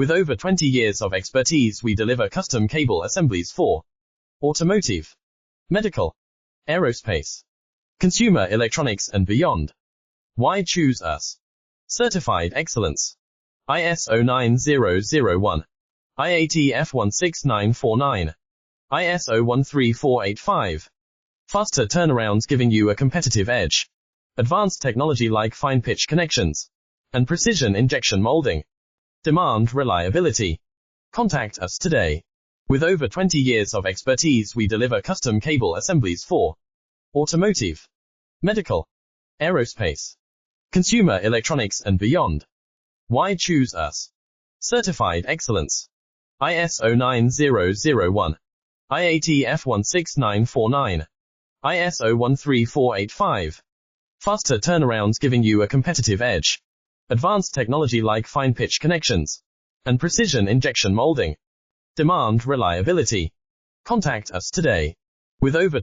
With over 20 years of expertise, we deliver custom cable assemblies for automotive, medical, aerospace, consumer electronics and beyond. Why choose us? Certified excellence. ISO 9001, IATF 16949, ISO 13485. Faster turnarounds giving you a competitive edge. Advanced technology like fine pitch connections and precision injection molding. Demand reliability. Contact us today. With over 20 years of expertise, we deliver custom cable assemblies for automotive, medical, aerospace, consumer electronics and beyond. Why choose us? Certified excellence. ISO 9001, IATF 16949, ISO 13485. Faster turnarounds giving you a competitive edge. Advanced technology like fine pitch connections and precision injection molding. Demand reliability. Contact us today. With over